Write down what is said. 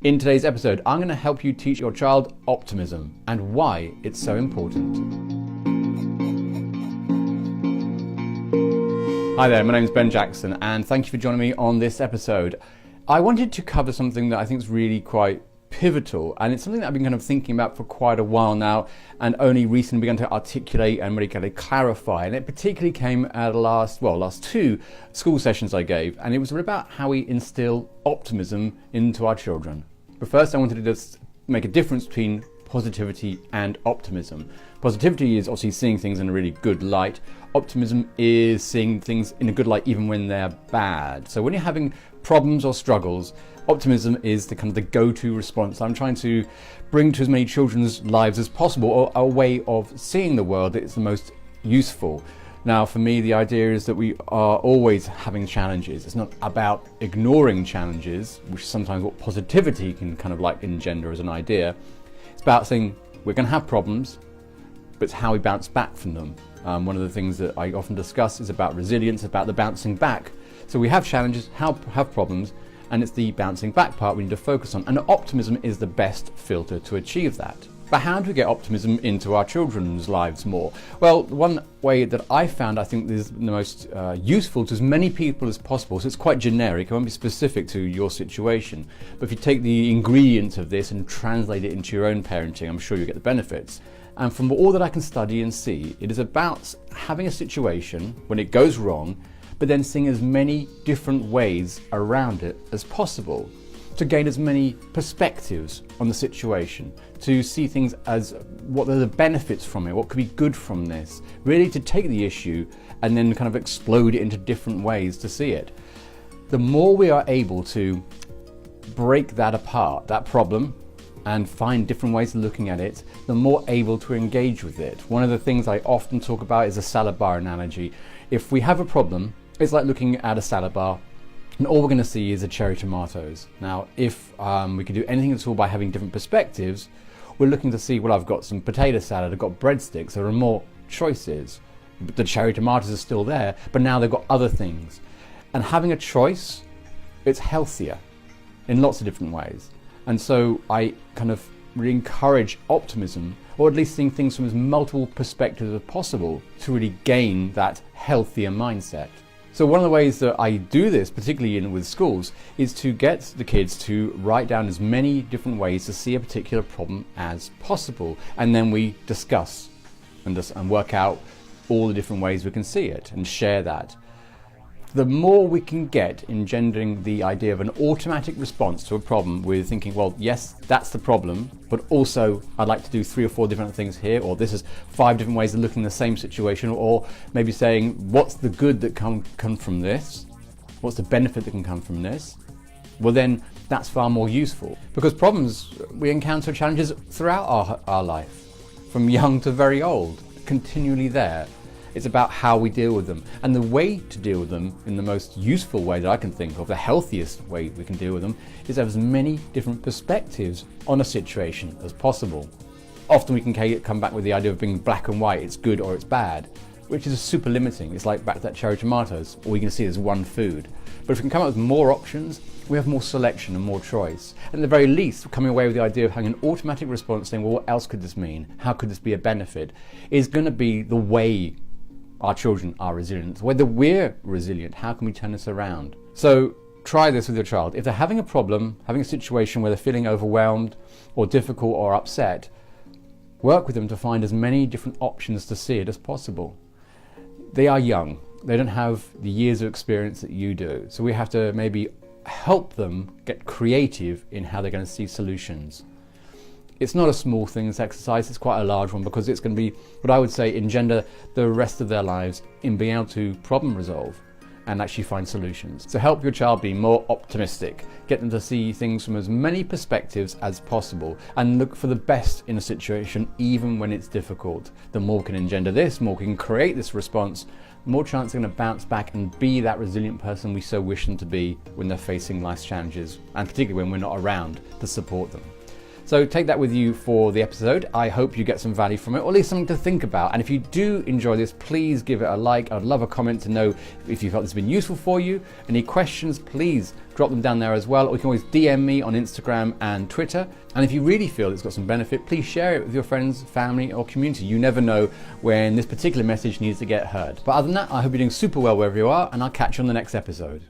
In today's episode, I'm going to help you teach your child optimism and why it's so important. Hi there, my name is Ben Jackson and thank you for joining me on this episode. I wanted to cover something that I think is really quite pivotal, and it's something that I've been kind of thinking about for quite a while now and only recently begun to articulate and really kind of clarify. And it particularly came at last two school sessions I gave, and it was about how we instill optimism into our children. But first I wanted to just make a difference between positivity and optimism. Positivity is obviously seeing things in a really good light. Optimism is seeing things in a good light even when they're bad. So when you're having problems or struggles, optimism is the kind of the go-to response I'm trying to bring to as many children's lives as possible, or a way of seeing the world that is the most useful. Now, for me, the idea is that we are always having challenges. It's not about ignoring challenges, which is sometimes what positivity can kind of like engender as an idea. It's about saying we're going to have problems, but it's how we bounce back from them. One of the things that I often discuss is about resilience, about the bouncing back. So we have challenges, have problems, and it's the bouncing back part we need to focus on. And optimism is the best filter to achieve that. But how do we get optimism into our children's lives more? Well, one way that I found I think is the most useful to as many people as possible, so it's quite generic, it won't be specific to your situation, but if you take the ingredients of this and translate it into your own parenting, I'm sure you'll get the benefits. And from all that I can study and see, it is about having a situation when it goes wrong, but then seeing as many different ways around it as possible, to gain as many perspectives on the situation, to see things as what are the benefits from it, what could be good from this, really to take the issue and then kind of explode it into different ways to see it. The more we are able to break that apart, that problem, and find different ways of looking at it, the more able to engage with it. One of the things I often talk about is a salad bar analogy. If we have a problem, it's like looking at a salad bar and all we're going to see is a cherry tomatoes. Now, if we can do anything at all by having different perspectives, we're looking to see, well, I've got some potato salad, I've got breadsticks, there are more choices. The cherry tomatoes are still there, but now they've got other things. And having a choice, it's healthier in lots of different ways. And so I kind of really encourage optimism, or at least seeing things from as multiple perspectives as possible, to really gain that healthier mindset. So one of the ways that I do this, particularly with schools, is to get the kids to write down as many different ways to see a particular problem as possible. And then we discuss and work out all the different ways we can see it and share that. The more we can get engendering the idea of an automatic response to a problem with thinking, well, yes, that's the problem, but also I'd like to do 3 or 4 different things here, or this is 5 different ways of looking at the same situation, or maybe saying, what's the good that can come from this? What's the benefit that can come from this? Well, then that's far more useful, because problems, we encounter challenges throughout our life, from young to very old, continually there. It's about how we deal with them. And the way to deal with them in the most useful way that I can think of, the healthiest way we can deal with them, is have as many different perspectives on a situation as possible. Often we can come back with the idea of being black and white, it's good or it's bad, which is super limiting. It's like back to that cherry tomatoes, all you can see is one food. But if we can come up with more options, we have more selection and more choice. And at the very least, coming away with the idea of having an automatic response saying, well, what else could this mean? How could this be a benefit? Is going to be the way our children are resilient. Whether we're resilient, how can we turn this around? So try this with your child. If they're having a problem, having a situation where they're feeling overwhelmed or difficult or upset, work with them to find as many different options to see it as possible. They are young. They don't have the years of experience that you do. So we have to maybe help them get creative in how they're going to see solutions. It's not a small thing, this exercise, it's quite a large one, because it's going to be, what I would say, engender the rest of their lives in being able to problem resolve and actually find solutions. So help your child be more optimistic, get them to see things from as many perspectives as possible, and look for the best in a situation even when it's difficult. The more we can engender this, the more we can create this response, the more chance they're going to bounce back and be that resilient person we so wish them to be when they're facing life's challenges, and particularly when we're not around to support them. So take that with you for the episode. I hope you get some value from it, or at least something to think about. And if you do enjoy this, please give it a like. I'd love a comment to know if you felt this has been useful for you. Any questions, please drop them down there as well. Or you can always DM me on Instagram and Twitter. And if you really feel it's got some benefit, please share it with your friends, family, or community. You never know when this particular message needs to get heard. But other than that, I hope you're doing super well wherever you are, and I'll catch you on the next episode.